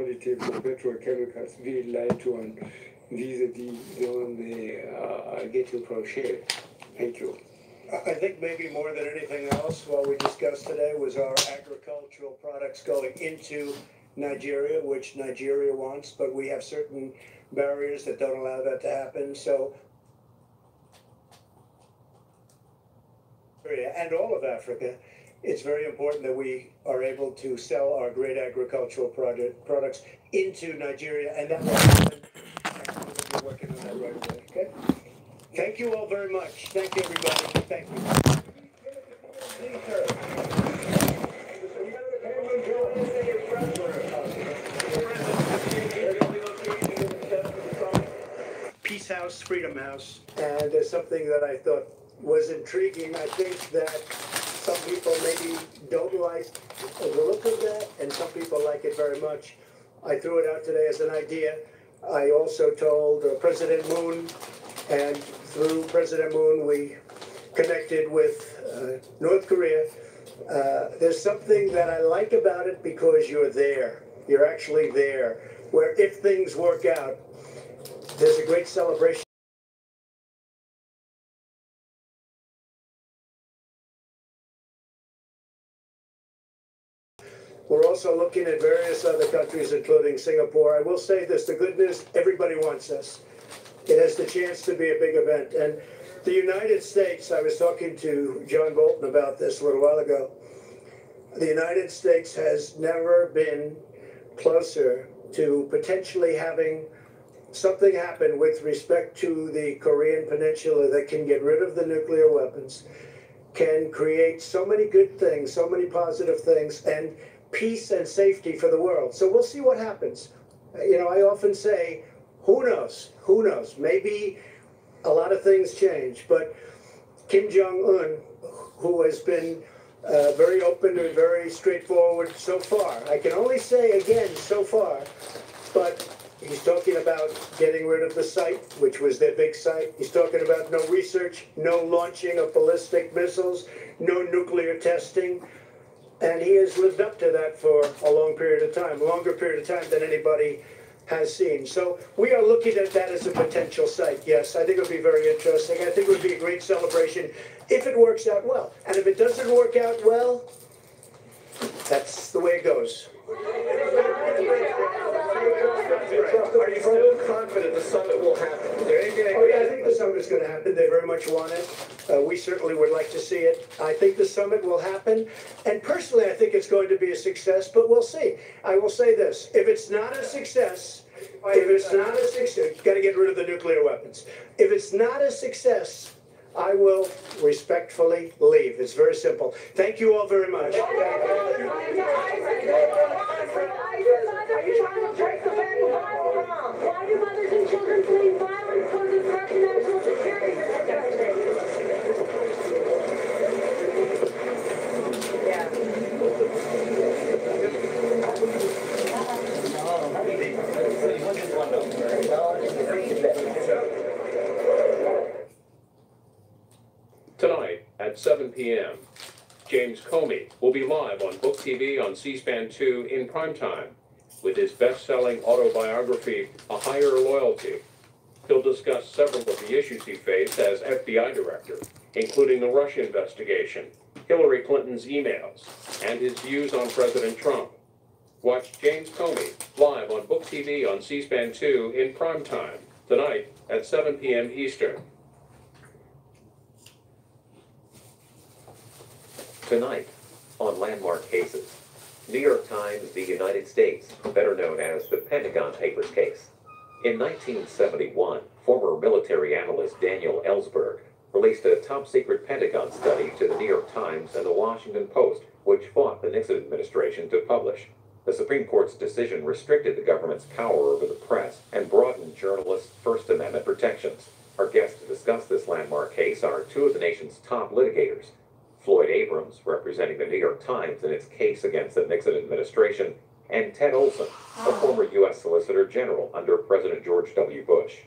commodity for petrochemicals wie Leitung, diese, die sollen get to crochet. Thank you. I think maybe more than anything else, what we discussed today was our agricultural products going into Nigeria, which Nigeria wants, but we have certain barriers that don't allow that to happen. So, and all of Africa, it's very important that we are able to sell our great agricultural products into Nigeria, and that will happen. We're working on that right away. Okay. Thank you all very much. Thank you, everybody. Thank you. Peace House, Freedom House, and there's something that I thought was intriguing. I think that some people maybe don't like the look of that, and some people like it very much. I threw it out today as an idea. I also told President Moon, and through President Moon, we connected with North Korea. There's something that I like about it because you're there. You're actually there. Where if things work out, there's a great celebration. We're also looking at various other countries, including Singapore. I will say this, the good news, everybody wants us. It has the chance to be a big event. And the United States, I was talking to John Bolton about this a little while ago. The United States has never been closer to potentially having something happen with respect to the Korean Peninsula that can get rid of the nuclear weapons, can create so many good things, so many positive things, and peace and safety for the world. So we'll see what happens. You know, I often say, who knows? Who knows? Maybe a lot of things change, but Kim Jong-un, who has been very open and very straightforward so far, I can only say again, so far, but he's talking about getting rid of the site, which was their big site. He's talking about no research, no launching of ballistic missiles, no nuclear testing. And he has lived up to that for a long period of time, longer period of time than anybody has seen. So we are looking at that as a potential site. Yes, I think it would be very interesting. I think it would be a great celebration if it works out well. And if it doesn't work out well, that's the way it goes. Are you still confident the summit will happen? Is there anything Oh yeah, I think the summit is going to happen. They very much want it. We certainly would like to see it. I think the summit will happen. And personally, I think it's going to be a success, but we'll see. I will say this. If it's not a success, you've got to get rid of the nuclear weapons. If it's not a success, I will respectfully leave. It's very simple. Thank you all very much. Why do mothers and children flee violence pose a threat to national security? Tonight at 7 p.m., James Comey will be live on Book TV on C-SPAN 2 in primetime with his best-selling autobiography, A Higher Loyalty. He'll discuss several of the issues he faced as FBI director, including the Russia investigation, Hillary Clinton's emails, and his views on President Trump. Watch James Comey live on Book TV on C-SPAN 2 in primetime tonight at 7 p.m. Eastern. Tonight on Landmark Cases, New York Times v. United States, better known as the Pentagon Papers case. In 1971, former military analyst Daniel Ellsberg released a top-secret Pentagon study to the New York Times and the Washington Post, which fought the Nixon administration to publish. The Supreme Court's decision restricted the government's power over the press and broadened journalists' First Amendment protections. Our guests to discuss this landmark case are two of the nation's top litigators, Floyd Abrams, representing the New York Times in its case against the Nixon administration, and Ted Olson, a former U.S. Solicitor General under President George W. Bush.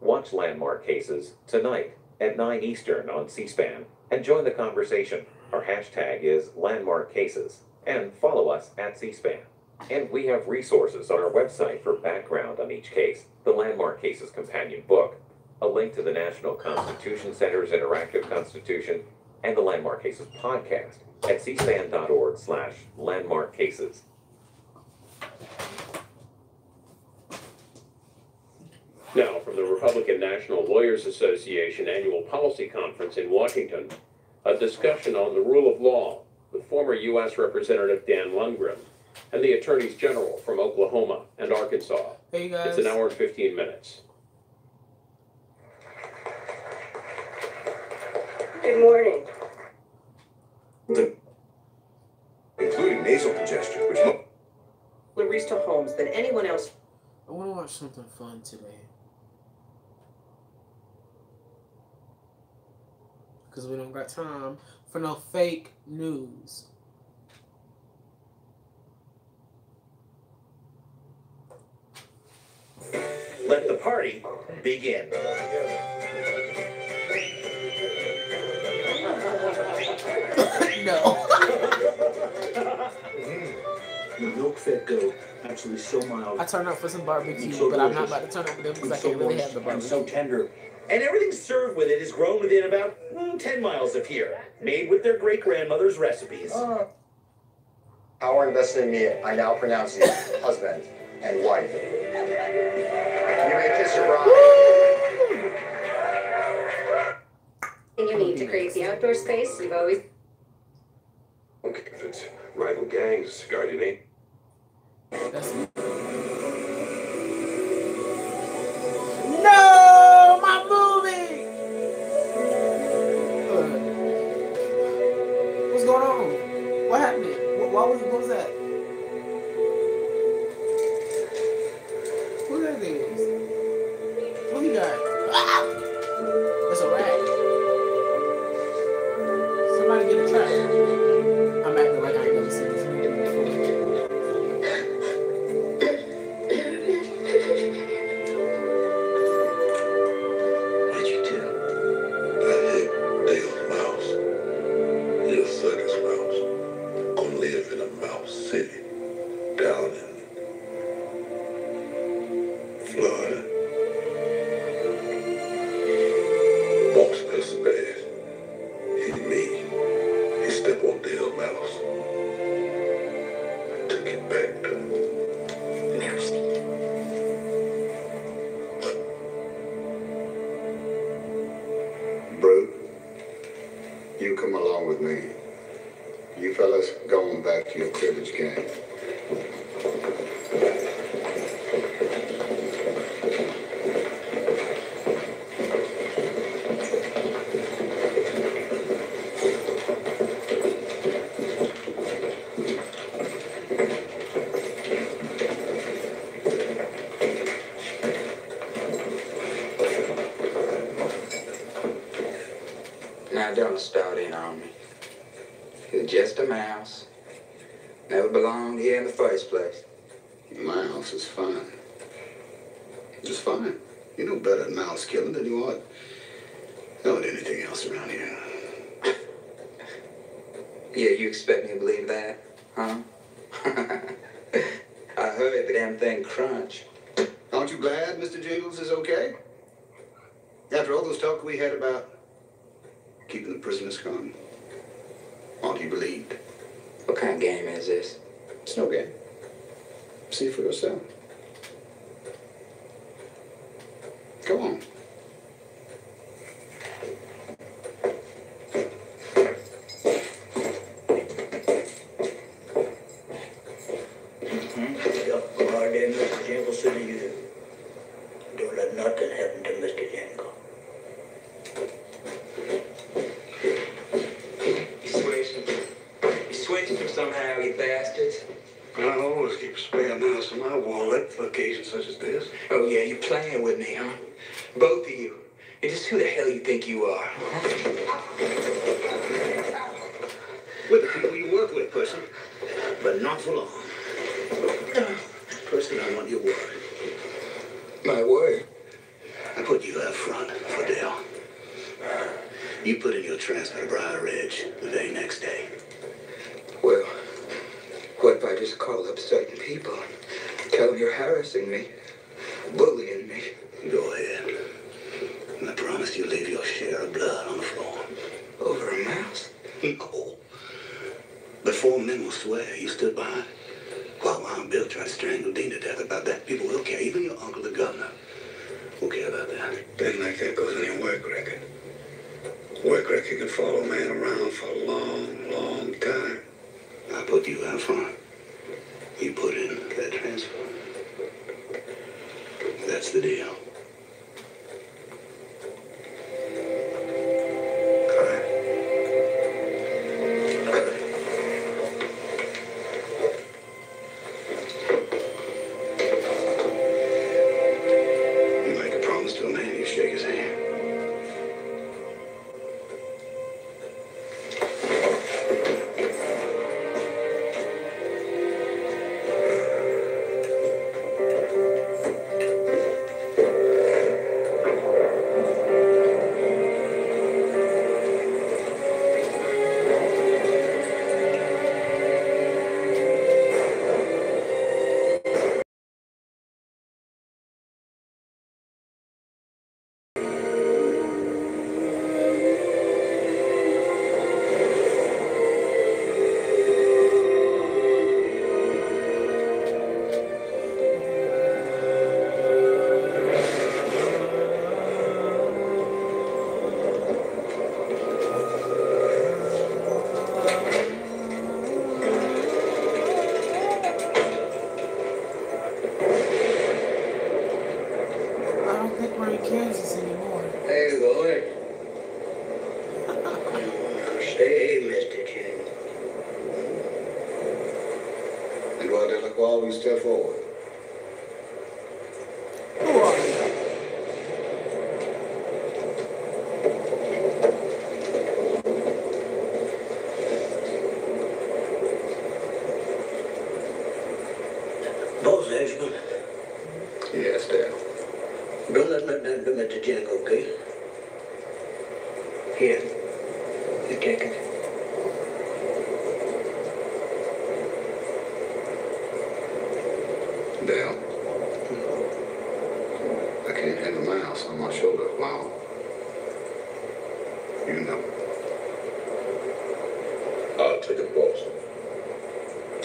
Watch Landmark Cases tonight at 9 Eastern on C-SPAN and join the conversation. Our hashtag is Landmark Cases, and follow us at C-SPAN. And we have resources on our website for background on each case, the Landmark Cases Companion book, a link to the National Constitution Center's Interactive Constitution, and the Landmark Cases podcast at cspan.org/landmarkcases. Now, from the Republican National Lawyers Association Annual Policy Conference in Washington, a discussion on the rule of law with former U.S. Representative Dan Lundgren and the Attorneys General from Oklahoma and Arkansas. Hey guys. It's an hour and 15 minutes. Good morning. Including nasal congestion, which Larissa Holmes than anyone else. I want to watch something fun today. Because we don't got time for no fake news. let the party begin. No. The milk-fed goat actually so mild. I turned up for some barbecue, so but I'm not about to turn up with them because I can't really have the barbecue. So tender. And everything served with it is grown within about 10 miles of here, made with their great-grandmother's recipes. Power invested in me, I now pronounce you husband and wife. You may kiss your bride. You need to create the outdoor space you've always... Okay, if it's rival gangs, Guardian ain't. That's... No! My movie! What's going on? What happened? What was that? Who that is? What he got? Ah! It's a rat. Somebody get a trap. I'm acting like I ain't never seen this movie before. What'd you do? I hit Dale's mouse. He'll suck his mouse. Gonna live in a mouse city down in Florida. Boss us bad. Hit me. He stepped on Dale's mouse. Took it back to Mercy. Bro, you come along with me. You fellas going back to your cribbage game. Now don't start in on me. You're just a mouse. Never belonged here in the first place. My house is fine. Just fine. You know better at mouse killing than you ought at anything else around here. Yeah, you expect me to believe that, huh? I heard the damn thing crunch. Aren't you glad Mr. Jiggles is okay? After all those talk we had about keeping the prisoners calm. Aren't you relieved? What kind of game is this? It's no game. See for yourself. Go on. Guardian, Mr. Jangle said to you, don't let nothing happen to Mr. Jangle. You switching from somehow, you bastards. I always keep a spare mouse in my wallet for occasions such as this. Oh yeah, you're playing with me, huh? Both of you. And just who the hell you think you are? We're the people you work with, person. But not for long. Person, I want your word. My word? I put you out front for Dale. You put in your transfer to Briar Ridge the very next day. Well, what if I just call up certain people? people. Tell them you're harassing me, bullying me. Go ahead. And I promise you'll leave your share of blood on the floor. Over a mouse? No. But 4 men will swear you stood by while Wild Bill tried to strangle Dean to death. About that, people will care. Even your uncle, the governor, will care about that. Thing like that goes in your work record. Work record can follow a man around for a long, long time. I put you out front. You put in that transfer. That's the deal. Kansas anymore. Hey, boy. Stay, Mr. King. Edouard Delacroix, will you step forward? Who are you? Boss Ashman. Yes, Dad. Don't let nothing happen to Mr. Jack, okay? Here. You take it. Dale. I can't have a mouse on my shoulder while you know. I'll take it, boss.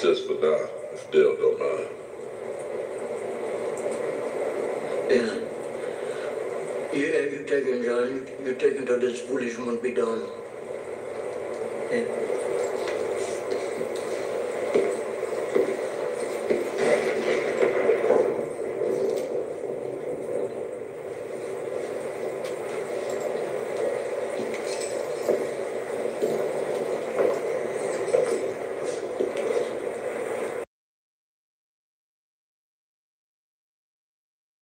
Just for now, if Dale don't mind. Yeah. Yeah, you take it, John. You take it till this foolish won't be done. Yeah.